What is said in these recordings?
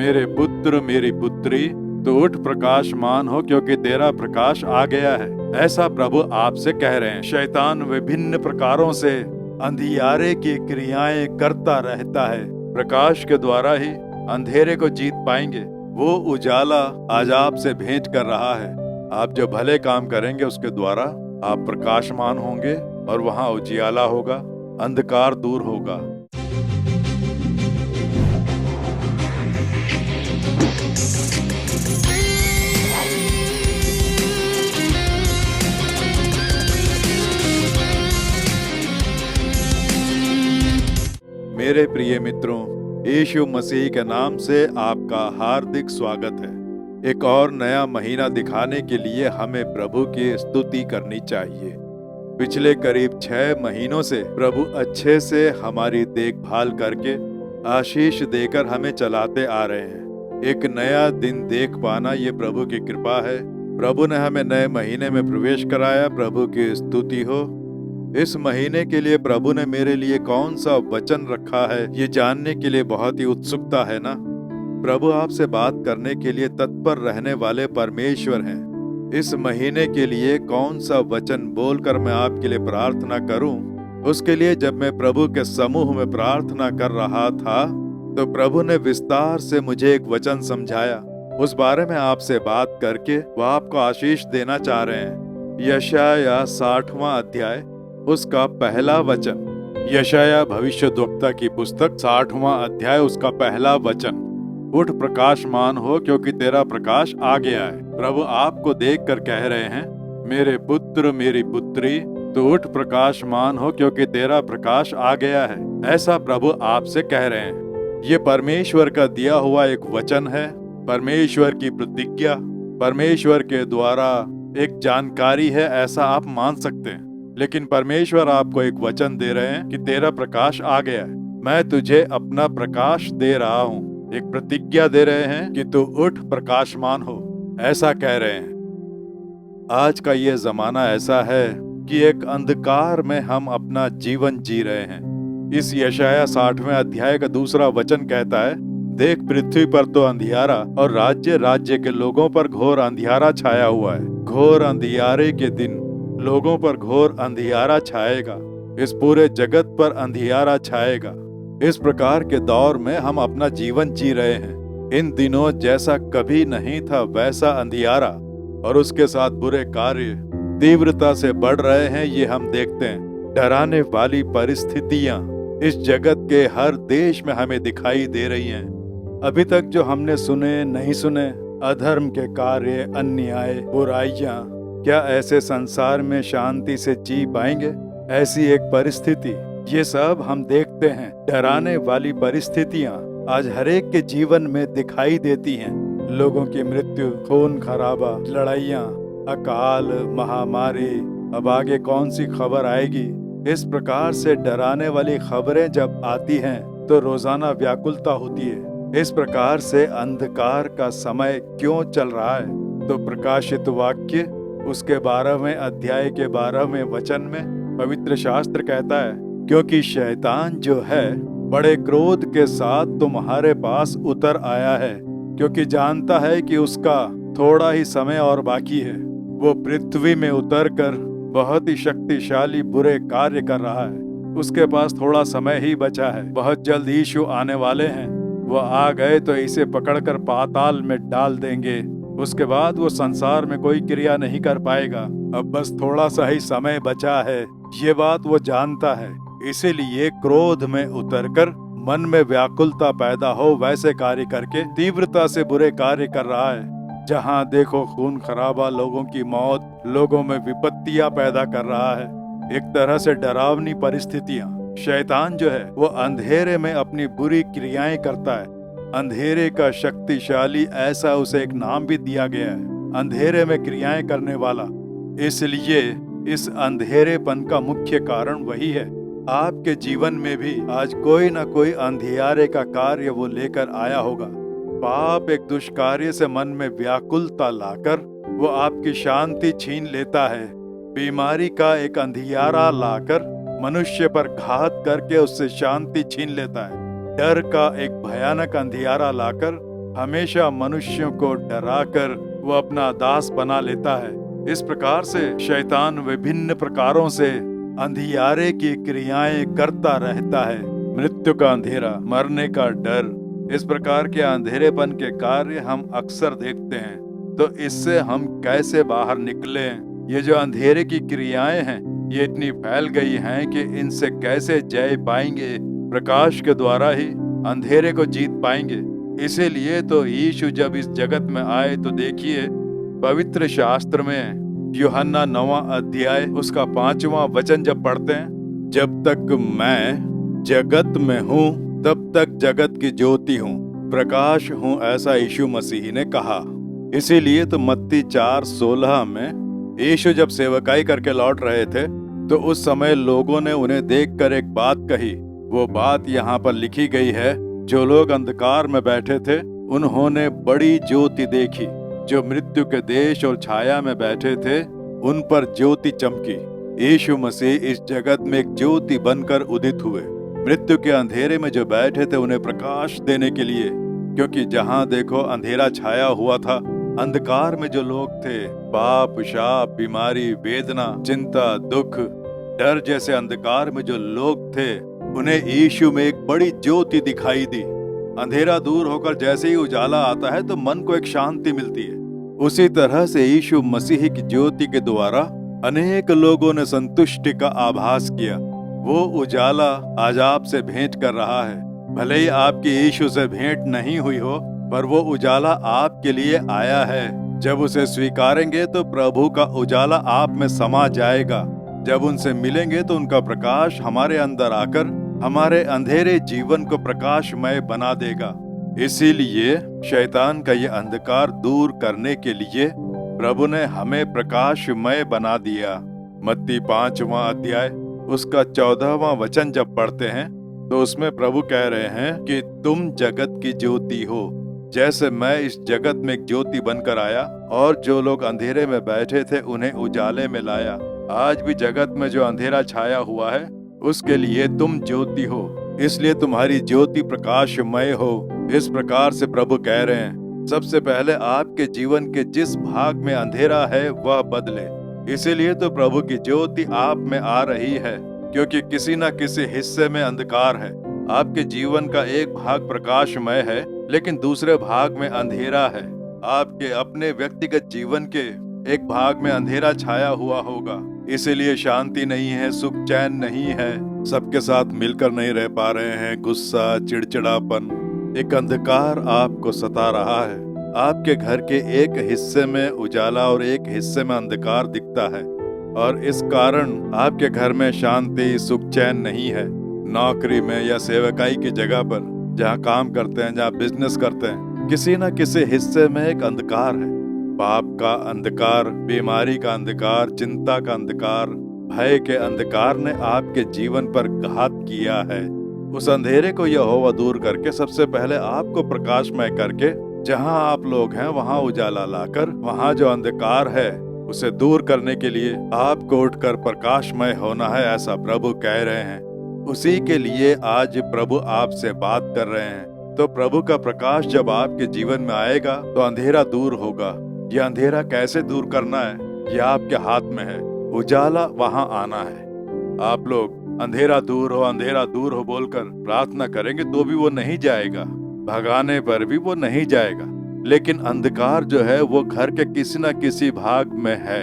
मेरे पुत्र मेरी पुत्री, तो उठ प्रकाशमान हो, क्योंकि तेरा प्रकाश आ गया है। ऐसा प्रभु आपसे कह रहे हैं। शैतान विभिन्न प्रकारों से अंधियारे की क्रियाएं करता रहता है। प्रकाश के द्वारा ही अंधेरे को जीत पाएंगे। वो उजाला आज आपसे भेंट कर रहा है। आप जो भले काम करेंगे उसके द्वारा आप प्रकाशमान होंगे और वहां उजियाला होगा, अंधकार दूर होगा। मेरे प्रिय मित्रों, यीशु मसीह के नाम से आपका हार्दिक स्वागत है। एक और नया महीना दिखाने के लिए हमें प्रभु की स्तुति करनी चाहिए। पिछले करीब 6 महीनों से प्रभु अच्छे से हमारी देखभाल करके आशीष देकर हमें चलाते आ रहे हैं। एक नया दिन देख पाना ये प्रभु की कृपा है। प्रभु ने हमें नए महीने में प्रवेश कराया। प्रभु की स्तुति हो। इस महीने के लिए प्रभु ने मेरे लिए कौन सा वचन रखा है, ये जानने के लिए बहुत ही उत्सुकता है ना। प्रभु आपसे बात करने के लिए तत्पर रहने वाले परमेश्वर हैं। इस महीने के लिए कौन सा वचन बोलकर मैं आपके लिए प्रार्थना करूं, उसके लिए जब मैं प्रभु के समूह में प्रार्थना कर रहा था तो प्रभु ने विस्तार से मुझे एक वचन समझाया। उस बारे में आपसे बात करके वो आपको आशीष देना चाह रहे हैं। यशाया 60वां अध्याय उसका पहला वचन। यशाया भविष्यद्वक्ता की पुस्तक 60वां अध्याय उसका पहला वचन। उठ प्रकाशमान हो, क्योंकि तेरा प्रकाश आ गया है। प्रभु आपको देखकर कह रहे हैं, मेरे पुत्र मेरी पुत्री, तो उठ प्रकाशमान हो, क्योंकि तेरा प्रकाश आ गया है। ऐसा प्रभु आपसे कह रहे हैं। ये परमेश्वर का दिया हुआ एक वचन है, परमेश्वर की प्रतिज्ञा, परमेश्वर के द्वारा एक जानकारी है, ऐसा आप मान सकते हैं। लेकिन परमेश्वर आपको एक वचन दे रहे हैं कि तेरा प्रकाश आ गया है। मैं तुझे अपना प्रकाश दे रहा हूँ। एक प्रतिज्ञा दे रहे हैं कि तू उठ प्रकाशमान हो, ऐसा कह रहे हैं। आज का ये जमाना ऐसा है कि एक अंधकार में हम अपना जीवन जी रहे हैं। इस यशाया 60वें अध्याय का दूसरा वचन कहता है, देख पृथ्वी पर तो अंधियारा और राज्य राज्य के लोगों पर घोर अंधियारा छाया हुआ है। घोर अंधियारे के दिन लोगों पर घोर अंधियारा छाएगा। इस पूरे जगत पर अंधियारा छाएगा। इस प्रकार के दौर में हम अपना जीवन जी रहे हैं। इन दिनों जैसा कभी नहीं था वैसा अंधियारा और उसके साथ बुरे कार्य तीव्रता से बढ़ रहे हैं, ये हम देखते हैं। डराने वाली परिस्थितियां इस जगत के हर देश में हमें दिखाई दे रही हैं। अभी तक जो हमने सुने नहीं सुने, अधर्म के कार्य, अन्याय, बुराइयां, क्या ऐसे संसार में शांति से जी पाएंगे? ऐसी एक परिस्थिति, ये सब हम देखते हैं। डराने वाली परिस्थितियां आज हरेक के जीवन में दिखाई देती हैं। लोगों की मृत्यु, खून खराबा, लड़ाइयां, अकाल, महामारी, अब आगे कौन सी खबर आएगी। इस प्रकार से डराने वाली खबरें जब आती हैं तो रोजाना व्याकुलता होती है। इस प्रकार से अंधकार का समय क्यों चल रहा है? तो प्रकाशित वाक्य उसके 12वें अध्याय के 12वें वचन में पवित्र शास्त्र कहता है, क्योंकि शैतान जो है बड़े क्रोध के साथ तुम्हारे पास उतर आया है, क्योंकि जानता है कि उसका थोड़ा ही समय और बाकी है। वो पृथ्वी में उतरकर बहुत ही शक्तिशाली बुरे कार्य कर रहा है। उसके पास थोड़ा समय ही बचा है। बहुत जल्द यीशु आने वाले हैं। वो आ गए तो इसे पकड़कर पाताल में डाल देंगे। उसके बाद वो संसार में कोई क्रिया नहीं कर पाएगा। अब बस थोड़ा सा ही समय बचा है, ये बात वो जानता है। इसीलिए क्रोध में उतरकर मन में व्याकुलता पैदा हो वैसे कार्य करके तीव्रता से बुरे कार्य कर रहा है। जहाँ देखो खून खराबा, लोगों की मौत, लोगों में विपत्तियां पैदा कर रहा है। एक तरह से डरावनी परिस्थितियां। शैतान जो है वो अंधेरे में अपनी बुरी क्रियाएं करता है। अंधेरे का शक्तिशाली, ऐसा उसे एक नाम भी दिया गया है, अंधेरे में क्रियाएं करने वाला। इसलिए इस अंधेरेपन का मुख्य कारण वही है। आपके जीवन में भी आज कोई ना कोई अंधियारे का कार्य वो लेकर आया होगा। पाप एक दुष्कार्य से मन में व्याकुलता लाकर वो आपकी शांति छीन लेता है। बीमारी का एक अंधियारा लाकर मनुष्य पर घात करके उससे शांति छीन लेता है। डर का एक भयानक अंधियारा लाकर हमेशा मनुष्यों को डराकर वो अपना दास बना लेता है। इस प्रकार से शैतान विभिन्न प्रकारों से अंधियारे की क्रियाएं करता रहता है। मृत्यु का अंधेरा, मरने का डर, इस प्रकार के अंधेरेपन के कार्य हम अक्सर देखते हैं। तो इससे हम कैसे बाहर निकलें? ये जो अंधेरे की क्रियाएं हैं, ये इतनी फैल गई हैं कि इनसे कैसे जय पाएंगे? प्रकाश के द्वारा ही अंधेरे को जीत पाएंगे। इसीलिए तो यीशु जब इस जगत में आए तो देखिए, पवित्र शास्त्र में यूहन्ना 9वां अध्याय उसका 5वां वचन जब पढ़ते हैं, जब तक मैं जगत में हूँ तब तक जगत की ज्योति हूँ, प्रकाश हूँ, ऐसा यीशु मसीह ने कहा। इसीलिए तो मत्ती 4:16 में यीशु जब सेवकाई करके लौट रहे थे तो उस समय लोगों ने उन्हें देखकर एक बात कही। वो बात यहाँ पर लिखी गई है, जो लोग अंधकार में बैठे थे उन्होंने बड़ी ज्योति देखी। जो मृत्यु के देश और छाया में बैठे थे उन पर ज्योति चमकी। यीशु मसीह इस जगत में एक ज्योति बनकर उदित हुए। मृत्यु के अंधेरे में जो बैठे थे उन्हें प्रकाश देने के लिए, क्योंकि जहाँ देखो अंधेरा छाया हुआ था। अंधकार में जो लोग थे, पाप, शाप, बीमारी, वेदना, चिंता, दुख, डर जैसे अंधकार में जो लोग थे, उन्हें यीशु में एक बड़ी ज्योति दिखाई दी। अंधेरा दूर होकर जैसे ही उजाला आता है तो मन को एक शांति मिलती है। उसी तरह से यीशु मसीह की ज्योति के द्वारा अनेक लोगों ने संतुष्टि का आभास किया। वो उजाला आज आपसे भेंट कर रहा है। भले ही आपकी यीशु से भेंट नहीं हुई हो, पर वो उजाला आपके लिए आया है। जब उसे स्वीकारेंगे तो प्रभु का उजाला आप में समा जाएगा। जब उनसे मिलेंगे तो उनका प्रकाश हमारे अंदर आकर हमारे अंधेरे जीवन को प्रकाशमय बना देगा। इसीलिए शैतान का ये अंधकार दूर करने के लिए प्रभु ने हमें प्रकाशमय बना दिया। मत्ती 5वां अध्याय उसका 14वां वचन जब पढ़ते हैं तो उसमें प्रभु कह रहे हैं कि तुम जगत की ज्योति हो। जैसे मैं इस जगत में एक ज्योति बनकर आया और जो लोग अंधेरे में बैठे थे उन्हें उजाले में लाया, आज भी जगत में जो अंधेरा छाया हुआ है उसके लिए तुम ज्योति हो। इसलिए तुम्हारी ज्योति प्रकाशमय हो। इस प्रकार से प्रभु कह रहे हैं, सबसे पहले आपके जीवन के जिस भाग में अंधेरा है वह बदले। इसीलिए तो प्रभु की ज्योति आप में आ रही है, क्योंकि किसी न किसी हिस्से में अंधकार है। आपके जीवन का एक भाग प्रकाशमय है लेकिन दूसरे भाग में अंधेरा है। आपके अपने व्यक्तिगत जीवन के एक भाग में अंधेरा छाया हुआ होगा, इसीलिए शांति नहीं है, सुख चैन नहीं है, सबके साथ मिलकर नहीं रह पा रहे हैं, गुस्सा, चिड़चिड़ापन, एक अंधकार आपको सता रहा है। आपके घर के एक हिस्से में उजाला और एक हिस्से में अंधकार दिखता है और इस कारण आपके घर में शांति, सुख चैन नहीं है। नौकरी में या सेवकाई की जगह पर जहाँ काम करते हैं, जहाँ बिजनेस करते हैं, किसी न किसी हिस्से में एक अंधकार है। पाप का अंधकार, बीमारी का अंधकार, चिंता का अंधकार, भय के अंधकार ने आपके जीवन पर घात किया है। उस अंधेरे को यहोवा दूर करके सबसे पहले आपको प्रकाशमय करके जहाँ आप लोग हैं वहाँ उजाला लाकर वहाँ जो अंधकार है उसे दूर करने के लिए आपको उठकर प्रकाशमय होना है, ऐसा प्रभु कह रहे हैं। उसी के लिए आज प्रभु आपसे बात कर रहे हैं। तो प्रभु का प्रकाश जब आपके जीवन में आएगा तो अंधेरा दूर होगा। ये अंधेरा कैसे दूर करना है, ये आपके हाथ में है। उजाला वहां आना है। आप लोग अंधेरा दूर हो बोलकर प्रार्थना करेंगे तो भी वो नहीं जाएगा, भगाने पर भी वो नहीं जाएगा। लेकिन अंधकार जो है वो घर के किसी न किसी भाग में है।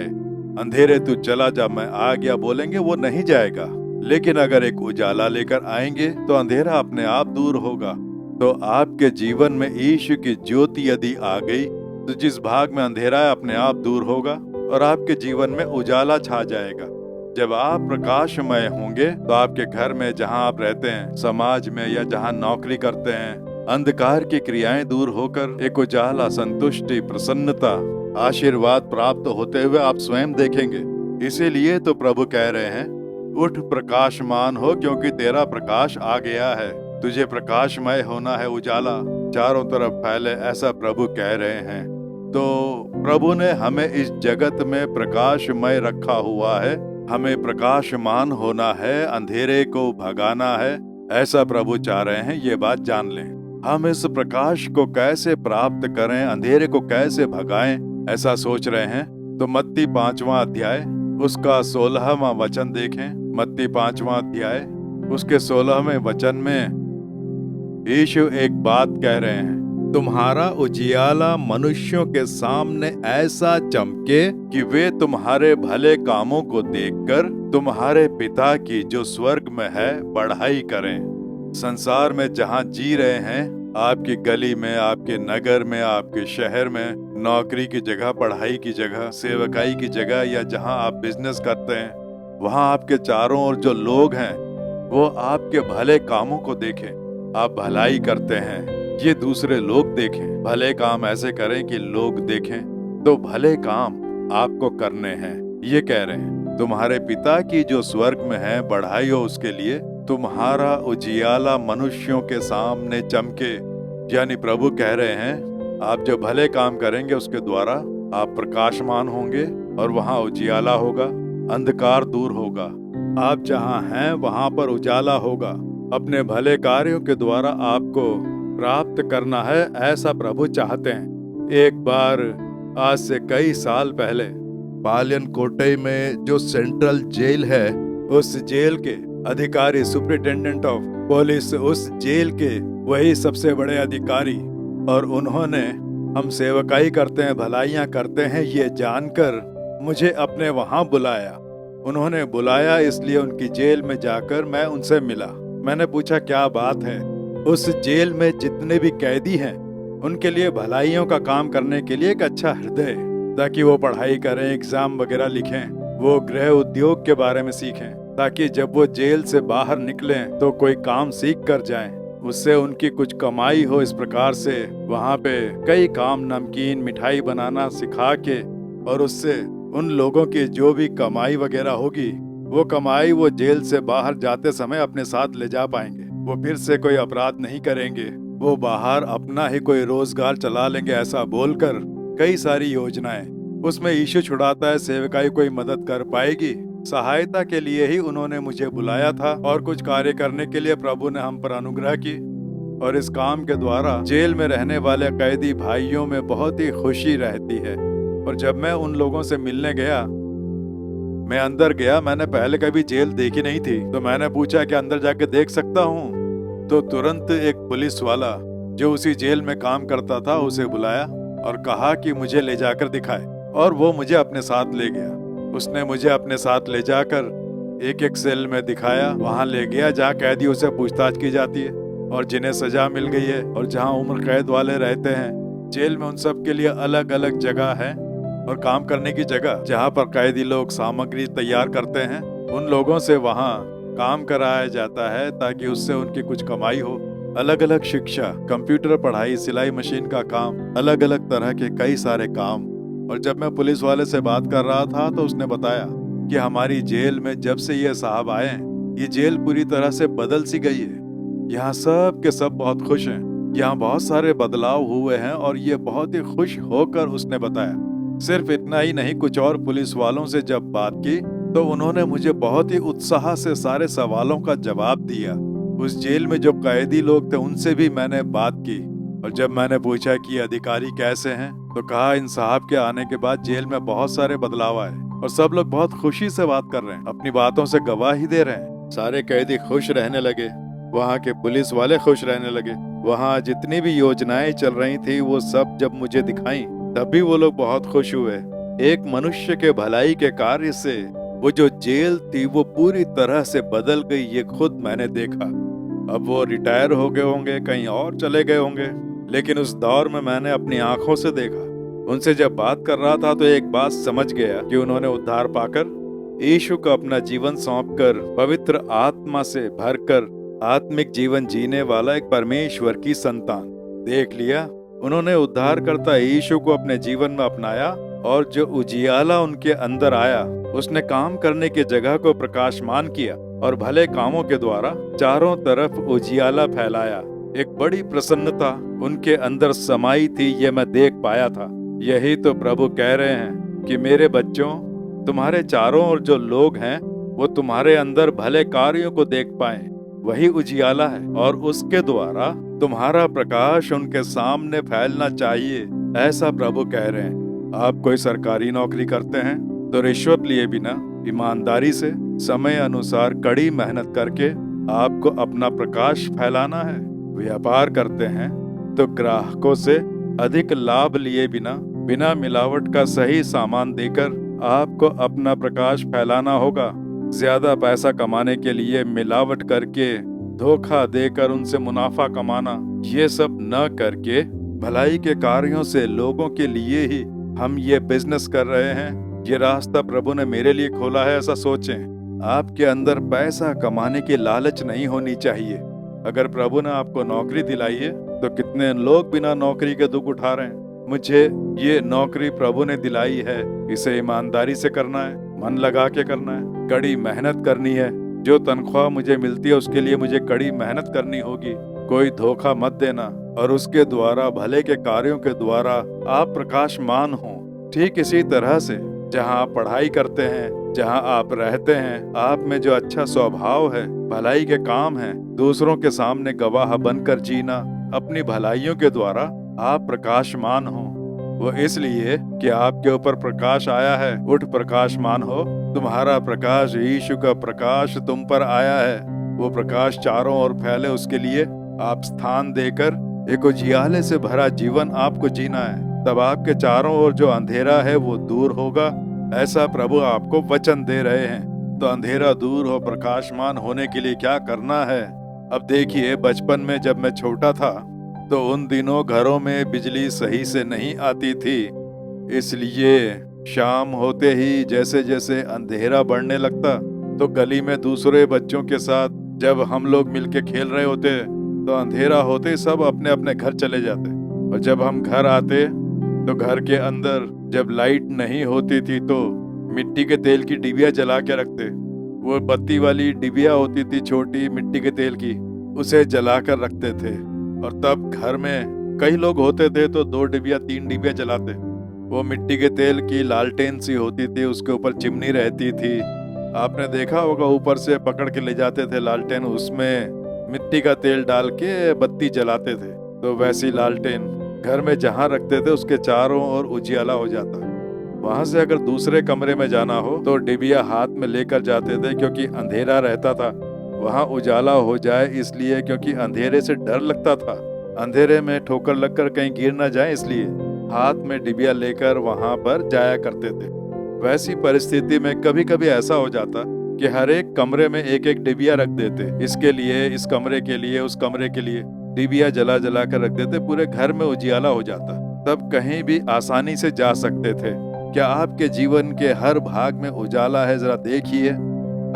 अंधेरे तू चला जा, मैं आ गया बोलेंगे, वो नहीं जाएगा। लेकिन अगर एक उजाला लेकर आएंगे तो अंधेरा अपने आप दूर होगा। तो आपके जीवन में यीशु की ज्योति यदि आ गई तो जिस भाग में अंधेरा है अपने आप दूर होगा और आपके जीवन में उजाला छा जाएगा। जब आप प्रकाशमय होंगे तो आपके घर में, जहां आप रहते हैं, समाज में या जहां नौकरी करते हैं, अंधकार की क्रियाएं दूर होकर एक उजाला, संतुष्टि, प्रसन्नता, आशीर्वाद प्राप्त होते हुए आप स्वयं देखेंगे। इसीलिए तो प्रभु कह रहे हैं, उठ प्रकाशमान हो क्योंकि तेरा प्रकाश आ गया है। तुझे प्रकाशमय होना है, उजाला चारों तरफ फैले, ऐसा प्रभु कह रहे हैं। तो प्रभु ने हमें इस जगत में प्रकाशमय रखा हुआ है, हमें प्रकाशमान होना है, अंधेरे को भगाना है, ऐसा प्रभु चाह रहे हैं। ये बात जान लें। हम इस प्रकाश को कैसे प्राप्त करें, अंधेरे को कैसे भगाएं, ऐसा सोच रहे हैं तो मत्ती 5वां अध्याय उसका 16वां वचन देखें। मत्ती 5वां अध्याय उसके 16वें वचन में यीशु एक बात कह रहे हैं, तुम्हारा उजियाला मनुष्यों के सामने ऐसा चमके कि वे तुम्हारे भले कामों को देखकर तुम्हारे पिता की जो स्वर्ग में है बढ़ाई करें। संसार में जहाँ जी रहे हैं, आपकी गली में, आपके नगर में, आपके शहर में, नौकरी की जगह, पढ़ाई की जगह, सेवकाई की जगह, या जहाँ आप बिजनेस करते हैं, वहाँ आपके चारों ओर जो लोग हैं वो आपके भले कामों को देखें। आप भलाई करते हैं, ये दूसरे लोग देखें। भले काम ऐसे करें कि लोग देखें। तो भले काम आपको करने हैं। ये कह रहे हैं, तुम्हारे पिता की जो स्वर्ग में है बढ़ाई हो उसके लिए, तुम्हारा उजियाला मनुष्यों के सामने चमके। यानी प्रभु कह रहे हैं, आप जो भले काम करेंगे उसके द्वारा आप प्रकाशमान होंगे और वहाँ उजियाला होगा, अंधकार दूर होगा। आप जहाँ हैं वहाँ पर उजाला होगा। अपने भले कार्यों के द्वारा आपको प्राप्त करना है, ऐसा प्रभु चाहते हैं। एक बार आज से कई साल पहले पालयनकोट्टई में जो सेंट्रल जेल है, उस जेल के अधिकारी, सुपरिटेंडेंट ऑफ पुलिस, उस जेल के वही सबसे बड़े अधिकारी, और उन्होंने हम सेवकाई करते हैं, भलाइयाँ करते हैं, ये जानकर मुझे अपने वहाँ बुलाया। उन्होंने बुलाया इसलिए उनकी जेल में जाकर मैं उनसे मिला। मैंने पूछा क्या बात है। उस जेल में जितने भी कैदी हैं उनके लिए भलाइयों का काम करने के लिए एक अच्छा हृदय, ताकि वो पढ़ाई करें, एग्जाम वगैरह लिखें, वो गृह उद्योग के बारे में सीखें, ताकि जब वो जेल से बाहर निकलें तो कोई काम सीख कर जाएं, उससे उनकी कुछ कमाई हो। इस प्रकार से वहाँ पे कई काम, नमकीन, मिठाई बनाना सिखा के, और उससे उन लोगों की जो भी कमाई वगैरह होगी वो कमाई वो जेल से बाहर जाते समय अपने साथ ले जा पाएंगे। वो फिर से कोई अपराध नहीं करेंगे, वो बाहर अपना ही कोई रोजगार चला लेंगे, ऐसा बोलकर कई सारी योजनाएं। उसमें यीशु छुड़ाता है सेवकाई कोई मदद कर पाएगी। सहायता के लिए ही उन्होंने मुझे बुलाया था और कुछ कार्य करने के लिए प्रभु ने हम पर अनुग्रह की, और इस काम के द्वारा जेल में रहने वाले कैदी भाइयों में बहुत ही खुशी रहती है। और जब मैं उन लोगों से मिलने गया, मैं अंदर गया, मैंने पहले कभी जेल देखी नहीं थी, तो मैंने पूछा कि अंदर जाके देख सकता हूँ। तो तुरंत एक पुलिस वाला जो उसी जेल में काम करता था उसे बुलाया और कहा कि मुझे ले जाकर दिखाए, और वो मुझे अपने साथ ले गया। उसने मुझे अपने साथ ले जाकर एक एक सेल में दिखाया, वहाँ ले गया जहाँ कैदियों से पूछताछ की जाती है और जिन्हें सजा मिल गई है, और जहाँ उम्र कैद वाले रहते हैं जेल में, उन सब के लिए अलग अलग जगह है और काम करने की जगह जहाँ पर कैदी लोग सामग्री तैयार करते हैं, उन लोगों से वहाँ काम कराया जाता है ताकि उससे उनकी कुछ कमाई हो। अलग अलग शिक्षा, कंप्यूटर पढ़ाई, सिलाई मशीन का काम, अलग अलग तरह के कई सारे काम। और जब मैं पुलिस वाले से बात कर रहा था तो उसने बताया कि हमारी जेल में जब से ये साहब आए हैं, ये जेल पूरी तरह से बदल सी गई है। यहाँ सब के सब बहुत खुश हैं, यहाँ बहुत सारे बदलाव हुए हैं, और ये बहुत ही खुश होकर उसने बताया। सिर्फ इतना ही नहीं, कुछ और पुलिस वालों से जब बात की तो उन्होंने मुझे बहुत ही उत्साह से सारे सवालों का जवाब दिया। उस जेल में जो कैदी लोग थे उनसे भी मैंने बात की, और जब मैंने पूछा कि अधिकारी कैसे हैं, तो कहा इन साहब के आने के बाद जेल में बहुत सारे बदलाव आए और सब लोग बहुत खुशी से बात कर रहे हैं, अपनी बातों से गवाही दे रहे हैं। सारे कैदी खुश रहने लगे, वहाँ के पुलिस वाले खुश रहने लगे। वहाँ जितनी भी योजनाएं चल रही थी वो सब जब मुझे दिखाई तभी वो लोग बहुत खुश हुए। एक मनुष्य के भलाई के कार्य से वो जो जेल थी वो पूरी तरह से बदल गई, ये खुद मैंने देखा। अब वो रिटायर हो गए होंगे, कहीं और चले गए होंगे, लेकिन उस दौर में मैंने अपनी आंखों से देखा। उनसे जब बात कर रहा था तो एक बात समझ गया कि उन्होंने उद्धार पाकर यीशु को अपना जीवन सौंपकर पवित्र आत्मा से भरकर आत्मिक जीवन जीने वाला एक परमेश्वर की संतान देख लिया। उन्होंने उद्धारकर्ता यीशु को अपने जीवन में अपनाया, और जो उजियाला उनके अंदर आया उसने काम करने की जगह को प्रकाशमान किया और भले कामों के द्वारा चारों तरफ उजियाला फैलाया। एक बड़ी प्रसन्नता उनके अंदर समाई थी, ये मैं देख पाया था। यही तो प्रभु कह रहे हैं कि मेरे बच्चों, तुम्हारे चारों ओर जो लोग हैं वो तुम्हारे अंदर भले कार्यों को देख पाएं, वही उजियाला है, और उसके द्वारा तुम्हारा प्रकाश उनके सामने फैलना चाहिए, ऐसा प्रभु कह रहे हैं। आप कोई सरकारी नौकरी करते हैं तो रिश्वत लिए बिना ईमानदारी से समय अनुसार कड़ी मेहनत करके आपको अपना प्रकाश फैलाना है। व्यापार करते हैं तो ग्राहकों से अधिक लाभ लिए बिना मिलावट का सही सामान देकर आपको अपना प्रकाश फैलाना होगा। ज्यादा पैसा कमाने के लिए मिलावट करके, धोखा देकर उनसे मुनाफा कमाना, ये सब न करके भलाई के कार्यों से लोगों के लिए ही हम ये बिजनेस कर रहे हैं, ये रास्ता प्रभु ने मेरे लिए खोला है, ऐसा सोचें। आपके अंदर पैसा कमाने की लालच नहीं होनी चाहिए। अगर प्रभु ने आपको नौकरी दिलाई है तो कितने लोग बिना नौकरी के दुख उठा रहे हैं। मुझे ये नौकरी प्रभु ने दिलाई है, इसे ईमानदारी से करना है, मन लगा के करना है, कड़ी मेहनत करनी है। जो तनख्वाह मुझे मिलती है उसके लिए मुझे कड़ी मेहनत करनी होगी। कोई धोखा मत देना और उसके द्वारा, भले के कार्यों के द्वारा आप प्रकाशमान हो। ठीक इसी तरह से जहाँ आप पढ़ाई करते हैं, जहाँ आप रहते हैं, आप में जो अच्छा स्वभाव है, भलाई के काम है, दूसरों के सामने गवाह बनकर जीना, अपनी भलाइयों के द्वारा आप प्रकाशमान हो। वो इसलिए कि आपके ऊपर प्रकाश आया है। उठ प्रकाशमान हो, तुम्हारा प्रकाश, यीशु का प्रकाश तुम पर आया है। वो प्रकाश चारों ओर फैले, उसके लिए आप स्थान देकर एक उजियाले से भरा जीवन आपको जीना है। तब आपके चारों ओर जो अंधेरा है वो दूर होगा, ऐसा प्रभु आपको वचन दे रहे हैं। तो अंधेरा दूर हो, प्रकाशमान होने के लिए क्या करना है? अब देखिए, बचपन में जब मैं छोटा था तो उन दिनों घरों में बिजली सही से नहीं आती थी, इसलिए शाम होते ही जैसे जैसे अंधेरा बढ़ने लगता तो गली में दूसरे बच्चों के साथ जब हम लोग मिलके खेल रहे होते तो अंधेरा होते ही सब अपने अपने घर चले जाते। और जब हम घर आते तो घर के अंदर जब लाइट नहीं होती थी तो मिट्टी के तेल की डिबिया जला के रखते। वो बत्ती वाली डिबिया होती थी छोटी, मिट्टी के तेल की, उसे जला कर रखते थे। और तब घर में कई लोग होते थे तो 2 डिबिया 3 डिबिया जलाते। वो मिट्टी के तेल की लालटेन सी होती थी, उसके ऊपर चिमनी रहती थी। आपने देखा होगा, ऊपर से पकड़ के ले जाते थे लालटेन, उसमें मिट्टी का तेल डाल के बत्ती जलाते थे। तो वैसी लालटेन घर में जहाँ रखते थे उसके चारों ओर उजियाला हो जाता। वहां से अगर दूसरे कमरे में जाना हो तो डिबिया हाथ में लेकर जाते थे, क्योंकि अंधेरा रहता था। वहां उजाला हो जाए इसलिए, क्योंकि अंधेरे से डर लगता था, अंधेरे में ठोकर लगकर कहीं गिर ना जाए, इसलिए हाथ में डिबिया लेकर वहां पर जाया करते थे। वैसी परिस्थिति में कभी कभी ऐसा हो जाता कि हर एक कमरे में एक एक डिबिया रख देते, इसके लिए, इस कमरे के लिए, उस कमरे के लिए डिबिया जला जला कर रख देते, पूरे घर में उजियाला हो जाता। तब कहीं भी आसानी से जा सकते थे। क्या आपके जीवन के हर भाग में उजाला है? जरा देखिए,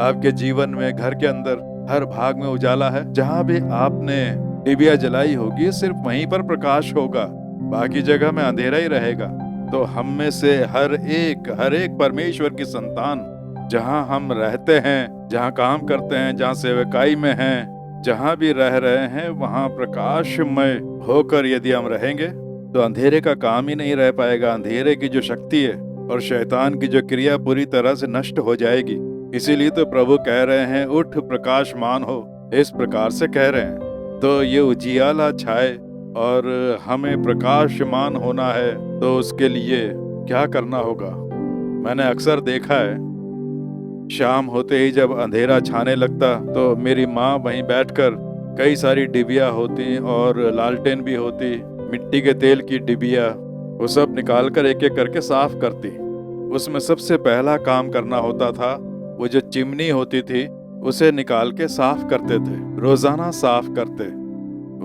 आपके जीवन में, घर के अंदर हर भाग में उजाला है। जहाँ भी आपने डिबिया जलाई होगी सिर्फ वहीं पर प्रकाश होगा, बाकी जगह में अंधेरा ही रहेगा। तो हम में से हर एक परमेश्वर की संतान, जहाँ हम रहते हैं, जहाँ काम करते हैं, जहाँ सेवकाई में हैं, जहाँ भी रह रहे हैं, वहाँ प्रकाशमय होकर यदि हम रहेंगे तो अंधेरे का काम ही नहीं रह पाएगा। अंधेरे की जो शक्ति है और शैतान की जो क्रिया पूरी तरह से नष्ट हो जाएगी। इसीलिए तो प्रभु कह रहे हैं, उठ प्रकाशमान हो, इस प्रकार से कह रहे हैं। तो ये उजियाला छाए और हमें प्रकाशमान होना है, तो उसके लिए क्या करना होगा? मैंने अक्सर देखा है, शाम होते ही जब अंधेरा छाने लगता तो मेरी माँ वहीं बैठकर, कई सारी डिबिया होती और लालटेन भी होती, मिट्टी के तेल की डिबिया, वो सब निकाल कर एक एक करके साफ करती। उसमें सबसे पहला काम करना होता था, वो जो चिमनी होती थी उसे निकाल के साफ करते थे, रोजाना साफ करते।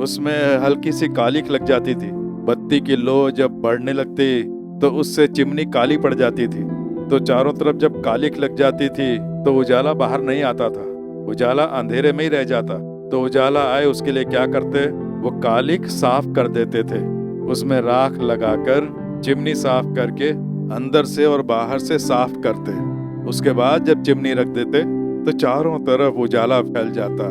उसमें हल्की सी कालिख लग जाती थी, बत्ती की लो जब बढ़ने लगती तो उससे चिमनी काली पड़ जाती थी। तो चारों तरफ जब कालिख लग जाती थी तो उजाला बाहर नहीं आता था, उजाला अंधेरे में ही रह जाता। तो उजाला आए उसके लिए क्या करते, वो कालिख साफ कर देते थे, उसमें राख लगाकर चिमनी साफ करके अंदर से और बाहर से साफ करते। उसके बाद जब चिमनी रख देते तो चारों तरफ उजाला फैल जाता।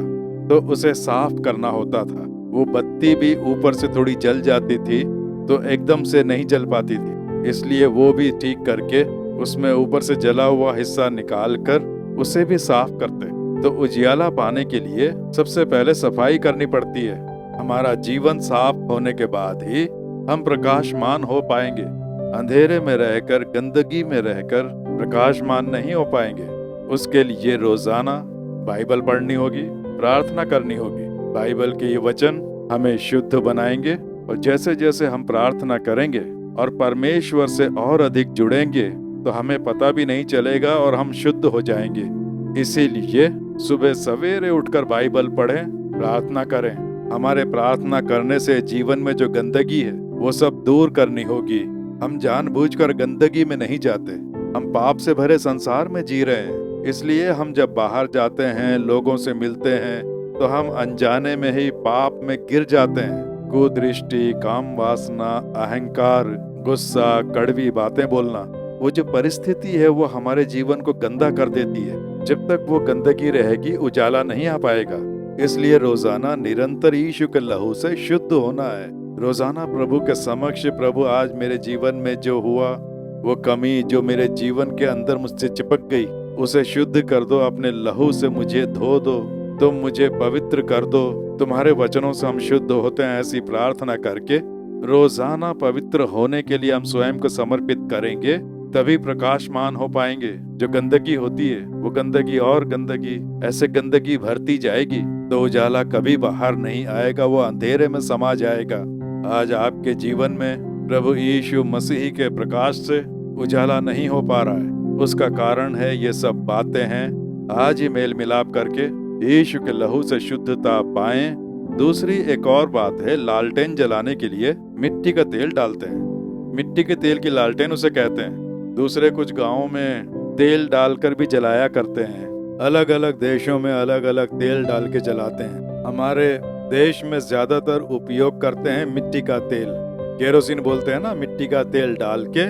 तो उसे साफ करना होता था। वो बत्ती भी ऊपर से थोड़ी जल जाती थी तो एकदम से नहीं जल पाती थी, इसलिए वो भी ठीक करके उसमें ऊपर से जला हुआ हिस्सा निकाल कर उसे भी साफ करते। तो उजियाला पाने के लिए सबसे पहले सफाई करनी पड़ती है। हमारा जीवन साफ होने के बाद ही हम प्रकाशमान हो पाएंगे। अंधेरे में रहकर, गंदगी में रहकर प्रकाशमान नहीं हो पाएंगे। उसके लिए रोजाना बाइबल पढ़नी होगी, प्रार्थना करनी होगी। बाइबल के ये वचन हमें शुद्ध बनाएंगे और जैसे जैसे हम प्रार्थना करेंगे और परमेश्वर से और अधिक जुड़ेंगे तो हमें पता भी नहीं चलेगा और हम शुद्ध हो जाएंगे। इसीलिए सुबह सवेरे उठकर बाइबल पढ़ें, प्रार्थना करें। हमारे प्रार्थना करने से जीवन में जो गंदगी है वो सब दूर करनी होगी। हम जानबूझकर गंदगी में नहीं जाते, हम पाप से भरे संसार में जी रहे हैं। इसलिए हम जब बाहर जाते हैं, लोगों से मिलते हैं, तो हम अनजाने में ही पाप में गिर जाते हैं। कुदृष्टि, काम वासना, अहंकार, गुस्सा, कड़वी बातें बोलना, वो जो परिस्थिति है वो हमारे जीवन को गंदा कर देती है। जब तक वो गंदगी रहेगी उजाला नहीं आ पाएगा। इसलिए रोजाना निरंतर यीशु के लहू से शुद्ध होना है। रोजाना प्रभु के समक्ष, प्रभु आज मेरे जीवन में जो हुआ, वो कमी जो मेरे जीवन के अंदर मुझसे चिपक गई, उसे शुद्ध कर दो। अपने लहू से मुझे धो दो, तुम मुझे पवित्र कर दो। तुम्हारे वचनों से हम शुद्ध होते हैं। ऐसी प्रार्थना करके रोजाना पवित्र होने के लिए हम स्वयं को समर्पित करेंगे, तभी प्रकाशमान हो पाएंगे। जो गंदगी होती है वो गंदगी और गंदगी ऐसे गंदगी भरती जाएगी तो उजाला कभी बाहर नहीं आएगा, वो अंधेरे में समा जाएगा। आज आपके जीवन में प्रभु यीशु मसीह के प्रकाश से उजाला नहीं हो पा रहा है, उसका कारण है ये सब बातें हैं। आज ही मेल मिलाप करके यीशु के लहू से शुद्धता पाएं। दूसरी एक और बात है, लालटेन जलाने के लिए मिट्टी का तेल डालते हैं। मिट्टी के तेल की लालटेन उसे कहते हैं। दूसरे कुछ गांवों में तेल डालकर भी जलाया करते हैं। अलग अलग देशों में अलग अलग तेल डाल के जलाते हैं। हमारे देश में ज्यादातर उपयोग करते हैं मिट्टी का तेल, केरोसिन बोलते हैं ना। मिट्टी का तेल डाल के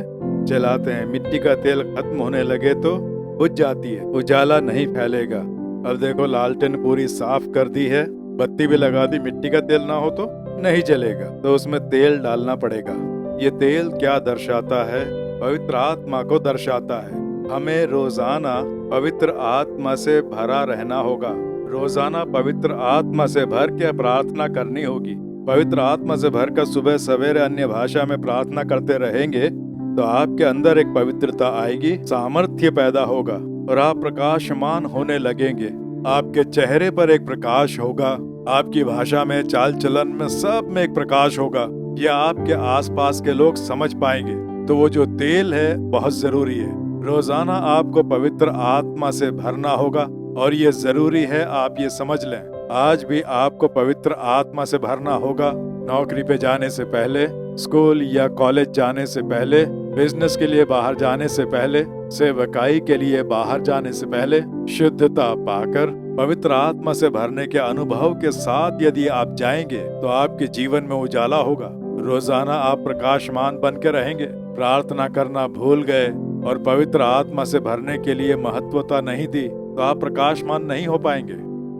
जलाते हैं। मिट्टी का तेल खत्म होने लगे तो बुझ जाती है, उजाला नहीं फैलेगा। अब देखो लालटेन पूरी साफ कर दी है, बत्ती भी लगा दी, मिट्टी का तेल ना हो तो नहीं जलेगा, तो उसमें तेल डालना पड़ेगा। ये तेल क्या दर्शाता है? पवित्र आत्मा को दर्शाता है। हमें रोजाना पवित्र आत्मा से भरा रहना होगा। रोजाना पवित्र आत्मा से भर के प्रार्थना करनी होगी। पवित्र आत्मा से भरकर सुबह सवेरे अन्य भाषा में प्रार्थना करते रहेंगे तो आपके अंदर एक पवित्रता आएगी, सामर्थ्य पैदा होगा और आप प्रकाशमान होने लगेंगे। आपके चेहरे पर एक प्रकाश होगा, आपकी भाषा में, चाल चलन में, सब में एक प्रकाश होगा। यह आपके आसपास के लोग समझ पाएंगे। तो वो जो तेल है बहुत जरूरी है। रोजाना आपको पवित्र आत्मा से भरना होगा और ये जरूरी है, आप ये समझ लें। आज भी आपको पवित्र आत्मा से भरना होगा। नौकरी पे जाने से पहले, स्कूल या कॉलेज जाने से पहले, बिजनेस के लिए बाहर जाने से पहले, सेवकाई के लिए बाहर जाने से पहले शुद्धता पाकर पवित्र आत्मा से भरने के अनुभव के साथ यदि आप जाएंगे तो आपके जीवन में उजाला होगा। रोजाना आप प्रकाशमान बन के रहेंगे। प्रार्थना करना भूल गए और पवित्र आत्मा से भरने के लिए महत्वता नहीं दी तो आप प्रकाशमान नहीं हो पाएंगे।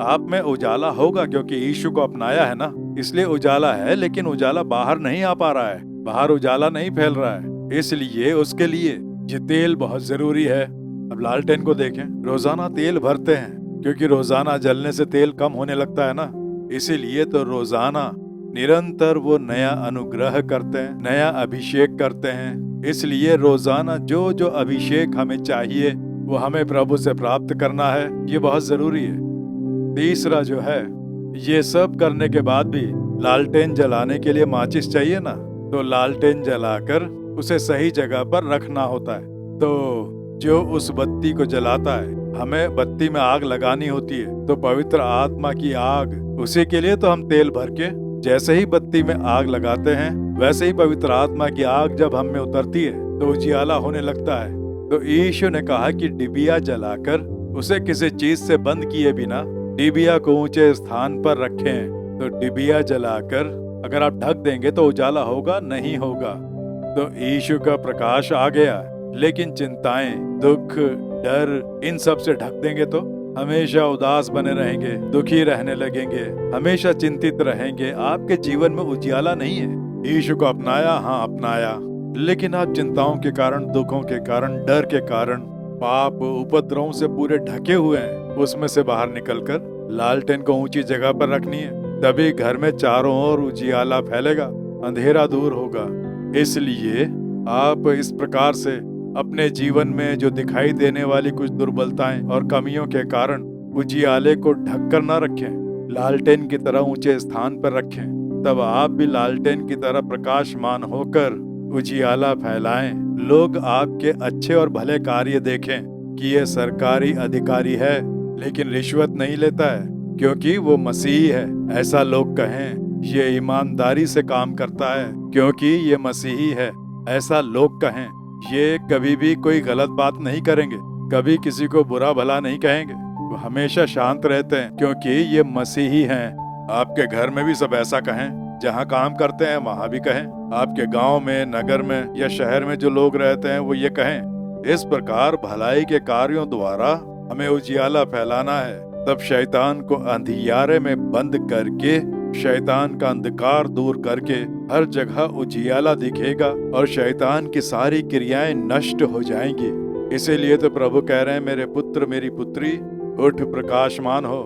आप में उजाला होगा क्योंकि यीशु को अपनाया है ना, इसलिए उजाला है, लेकिन उजाला बाहर नहीं आ पा रहा है, बाहर उजाला नहीं फैल रहा है। इसलिए उसके लिए ये तेल बहुत जरूरी है। अब लालटेन को देखें, रोजाना तेल भरते हैं क्योंकि रोजाना जलने से तेल कम होने लगता है ना। इसीलिए तो रोजाना निरंतर वो नया अनुग्रह करते हैं, नया अभिषेक करते हैं। इसलिए रोजाना जो जो अभिषेक हमें चाहिए वो हमें प्रभु से प्राप्त करना है, ये बहुत जरूरी है। तीसरा जो है, ये सब करने के बाद भी लालटेन जलाने के लिए माचिस चाहिए ना, तो लालटेन जलाकर उसे सही जगह पर रखना होता है। तो जो उस बत्ती को जलाता है, हमें बत्ती में आग लगानी होती है, तो पवित्र आत्मा की आग, उसी के लिए तो हम तेल भर के जैसे ही बत्ती में आग लगाते हैं वैसे ही पवित्र आत्मा की आग जब हम में उतरती है तो उजियाला होने लगता है। तो यीशु ने कहा कि डिबिया जलाकर उसे किसी चीज से बंद किए बिना डिबिया को ऊंचे स्थान पर रखें। तो डिबिया जलाकर अगर आप ढक देंगे तो उजाला होगा नहीं होगा। तो यीशु का प्रकाश आ गया, लेकिन चिंताएं, दुख, डर, इन सब से ढक देंगे तो हमेशा उदास बने रहेंगे, दुखी रहने लगेंगे, हमेशा चिंतित रहेंगे। आपके जीवन में उजियाला नहीं है। यीशु को अपनाया, हाँ अपनाया, लेकिन आप चिंताओं के कारण, दुखों के कारण, डर के कारण, पाप उपद्रवों से पूरे ढके हुए हैं। उसमें से बाहर निकलकर लालटेन को ऊंची जगह पर रखनी है। तभी घर में चारों ओर उजियाला फैलेगा, अंधेरा दूर होगा। इसलिए आप इस प्रकार से अपने जीवन में जो दिखाई देने वाली कुछ दुर्बलताएं और कमियों के कारण उजियाले को ढक कर न रखें, लालटेन की तरह ऊंचे स्थान पर रखें। तब आप भी लालटेन की तरह प्रकाशमान होकर उजियाला फैलाएं। लोग आपके अच्छे और भले कार्य देखें कि ये सरकारी अधिकारी है लेकिन रिश्वत नहीं लेता है क्योंकि वो मसीही है। ऐसा लोग कहें ये ईमानदारी से काम करता है क्योंकि ये मसीही है। ऐसा लोग कहें ये कभी भी कोई गलत बात नहीं करेंगे, कभी किसी को बुरा भला नहीं कहेंगे, वो हमेशा शांत रहते हैं क्योंकि ये मसीही हैं। आपके घर में भी सब ऐसा कहें, जहाँ काम करते हैं वहाँ भी कहें, आपके गांव में, नगर में या शहर में जो लोग रहते हैं वो ये कहें। इस प्रकार भलाई के कार्यों द्वारा हमें उजियाला फैलाना है। तब शैतान को अंधियारे में बंद करके, शैतान का अंधकार दूर करके हर जगह उजियाला दिखेगा और शैतान की सारी क्रियाएं नष्ट हो जाएंगी। इसीलिए तो प्रभु कह रहे हैं, मेरे पुत्र मेरी पुत्री उठ प्रकाशमान हो।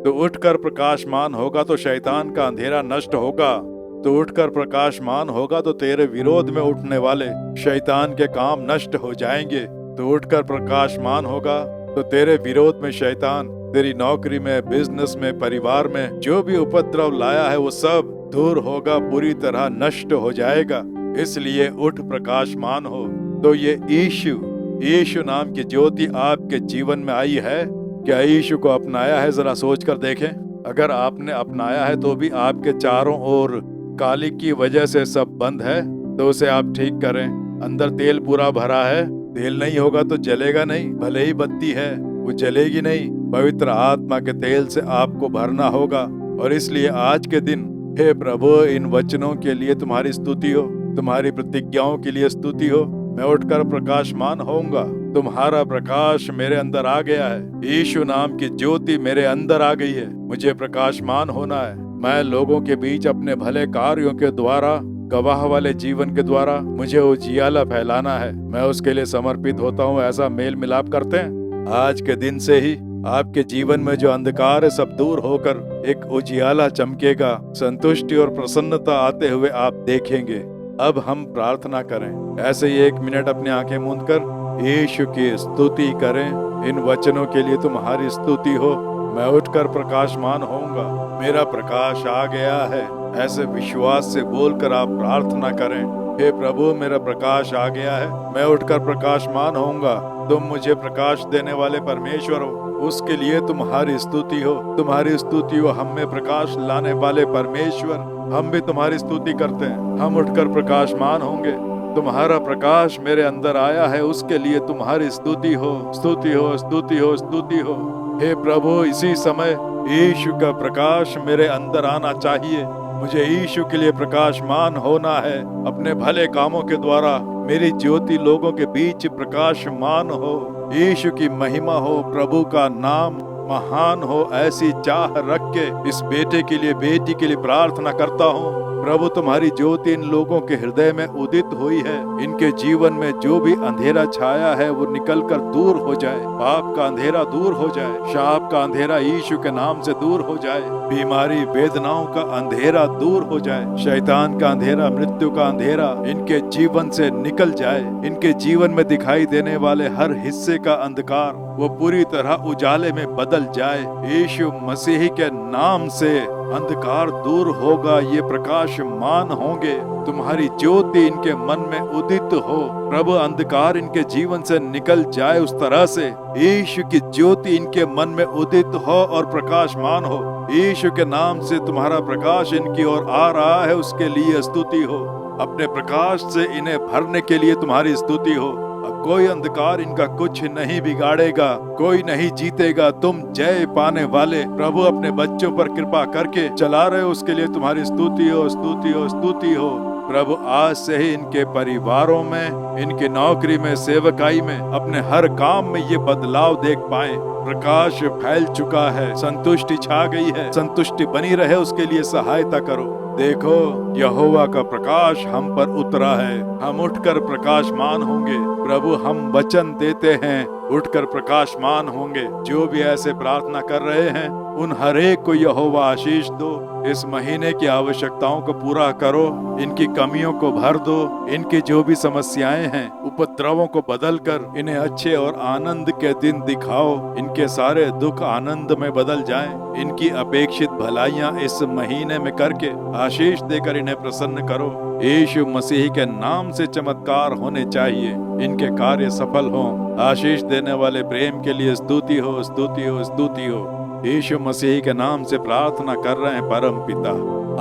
तो उठकर प्रकाशमान होगा तो शैतान का अंधेरा नष्ट होगा। तो उठकर प्रकाशमान होगा तो तेरे विरोध में उठने वाले शैतान के काम नष्ट हो जाएंगे। तो उठकर प्रकाशमान होगा तो तेरे विरोध में शैतान तेरी नौकरी में, बिजनेस में, परिवार में जो भी उपद्रव लाया है वो सब दूर होगा, पूरी तरह नष्ट हो जाएगा। इसलिए उठ प्रकाशमान हो। तो ये यीशु नाम की ज्योति आपके जीवन में आई है। क्या यीशु को अपनाया है? जरा सोच कर देखें। अगर आपने अपनाया है तो भी आपके चारों ओर काली की वजह से सब बंद है तो उसे आप ठीक करें। अंदर तेल पूरा भरा है, तेल नहीं होगा तो जलेगा नहीं। भले ही बत्ती है वो जलेगी नहीं। पवित्र आत्मा के तेल से आपको भरना होगा। और इसलिए आज के दिन, हे प्रभु, इन वचनों के लिए तुम्हारी स्तुति हो, तुम्हारी प्रतिज्ञाओं के लिए स्तुति हो। मैं उठकर प्रकाशमान होऊंगा। तुम्हारा प्रकाश मेरे अंदर आ गया है। यीशु नाम की ज्योति मेरे अंदर आ गई है। मुझे प्रकाशमान होना है। मैं लोगों के बीच अपने भले कार्यों के द्वारा, गवाह वाले जीवन के द्वारा मुझे उजियाला फैलाना है। मैं उसके लिए समर्पित होता हूँ। ऐसा मेल मिलाप करते हैं। आज के दिन से ही आपके जीवन में जो अंधकार है सब दूर होकर एक उजियाला चमकेगा। संतुष्टि और प्रसन्नता आते हुए आप देखेंगे। अब हम प्रार्थना करें। ऐसे ही 1 मिनट अपनी आंखें मूंद कर यीशु की स्तुति करें। इन वचनों के लिए तुम्हारी स्तुति हो। मैं उठकर प्रकाशमान होऊंगा, मेरा प्रकाश आ गया है। ऐसे विश्वास से बोलकर आप प्रार्थना करें। हे प्रभु, मेरा प्रकाश आ गया है, मैं उठकर प्रकाशमान होऊंगा। तुम मुझे प्रकाश देने वाले परमेश्वर हो, उसके लिए तुम्हारी स्तुति हो। तुम्हारी स्तुति हो हम में प्रकाश लाने वाले परमेश्वर। हम भी तुम्हारी स्तुति करते हैं। हम उठकर प्रकाशमान होंगे। तुम्हारा प्रकाश मेरे अंदर आया है, उसके लिए तुम्हारी स्तुति हो, स्तुति हो, स्तुति हो, स्तुति हो। हे प्रभु, इसी समय यीशु का प्रकाश मेरे अंदर आना चाहिए। मुझे यीशु के लिए प्रकाशमान होना है। अपने भले कामों के द्वारा मेरी ज्योति लोगों के बीच प्रकाशमान हो। यीशु की महिमा हो, प्रभु का नाम महान हो, ऐसी चाह रख के इस बेटे के लिए, बेटी के लिए प्रार्थना करता हूँ। प्रभु, तुम्हारी ज्योति इन लोगों के हृदय में उदित हुई है। इनके जीवन में जो भी अंधेरा छाया है वो निकलकर दूर हो जाए। पाप का अंधेरा दूर हो जाए। शाप का अंधेरा यीशु के नाम से दूर हो जाए। बीमारी, वेदनाओं का अंधेरा दूर हो जाए। शैतान का अंधेरा, मृत्यु का अंधेरा इनके जीवन से निकल जाए। इनके जीवन में दिखाई देने वाले हर हिस्से का अंधकार वो पूरी तरह उजाले में बदल जाए। यीशु मसीह के नाम से अंधकार दूर होगा। ये प्रकाशमान होंगे। तुम्हारी ज्योति इनके मन में उदित हो। प्रभु, अंधकार इनके जीवन से निकल जाए। उस तरह से यीशु की ज्योति इनके मन में उदित हो और प्रकाशमान हो। यीशु के नाम से तुम्हारा प्रकाश इनकी ओर आ रहा है, उसके लिए स्तुति हो। अपने प्रकाश से इन्हें भरने के लिए तुम्हारी स्तुति हो। अब कोई अंधकार इनका कुछ नहीं बिगाड़ेगा, कोई नहीं जीतेगा। तुम जय पाने वाले प्रभु अपने बच्चों पर कृपा करके चला रहे हो, उसके लिए तुम्हारी स्तुति हो, स्तुति हो, स्तुति हो। प्रभु, आज से ही इनके परिवारों में, इनकी नौकरी में, सेवकाई में, अपने हर काम में ये बदलाव देख पाए। प्रकाश फैल चुका है, संतुष्टि छा गई है। संतुष्टि बनी रहे उसके लिए सहायता करो। देखो, यहोवा का प्रकाश हम पर उतरा है। हम उठकर प्रकाशमान होंगे। प्रभु, हम वचन देते हैं उठकर प्रकाशमान होंगे। जो भी ऐसे प्रार्थना कर रहे हैं उन हर एक को यहोवा आशीष दो। इस महीने की आवश्यकताओं को पूरा करो, इनकी कमियों को भर दो। इनकी जो भी समस्याएं हैं, उपद्रवों को बदल कर इन्हें अच्छे और आनंद के दिन दिखाओ। इनके सारे दुख आनंद में बदल जाएं। इनकी अपेक्षित भलाइयां इस महीने में करके आशीष देकर इन्हें प्रसन्न करो। यीशु मसीह के नाम से चमत्कार होने चाहिए, इनके कार्य सफल हों। आशीष देने वाले प्रेम के लिए स्तुति हो, स्तुति हो, स्तुति हो। यीशु मसीह के नाम से प्रार्थना कर रहे हैं परम पिता,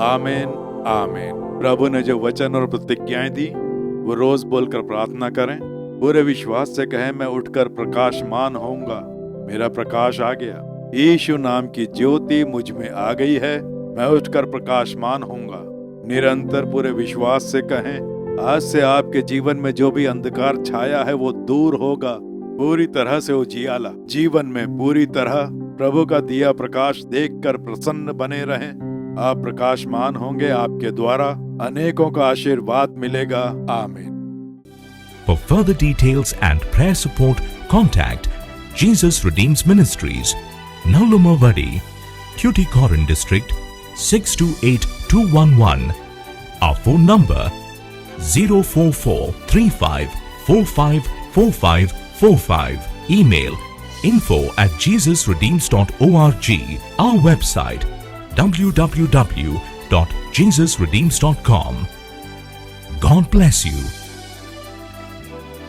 आमीन, आमीन। प्रभु ने जो वचन और प्रतिज्ञाएं दी वो रोज बोलकर प्रार्थना करें। पूरे विश्वास से कहें, मैं उठकर प्रकाशमान होऊंगा, मेरा प्रकाश आ गया। यीशु नाम की ज्योति मुझ में आ गई है, मैं उठकर प्रकाशमान होऊंगा। निरंतर पूरे विश्वास से कहें, आज से आपके जीवन में जो भी अंधकार छाया है वो दूर होगा। पूरी तरह से उजियाला जीवन में पूरी तरह प्रभु का दिया प्रकाश देखकर प्रसन्न बने रहें। आप प्रकाशमान होंगे, आपके द्वारा अनेकों का आशीर्वाद मिलेगा। आमीन। For further details and prayer support, contact Jesus Redeems Ministries, Naulumavadi, Tuticorin District, 628211. Our phone number 04435454545. Email info@jesusredeems.org. Our website www.jesusredeems.com. God bless you.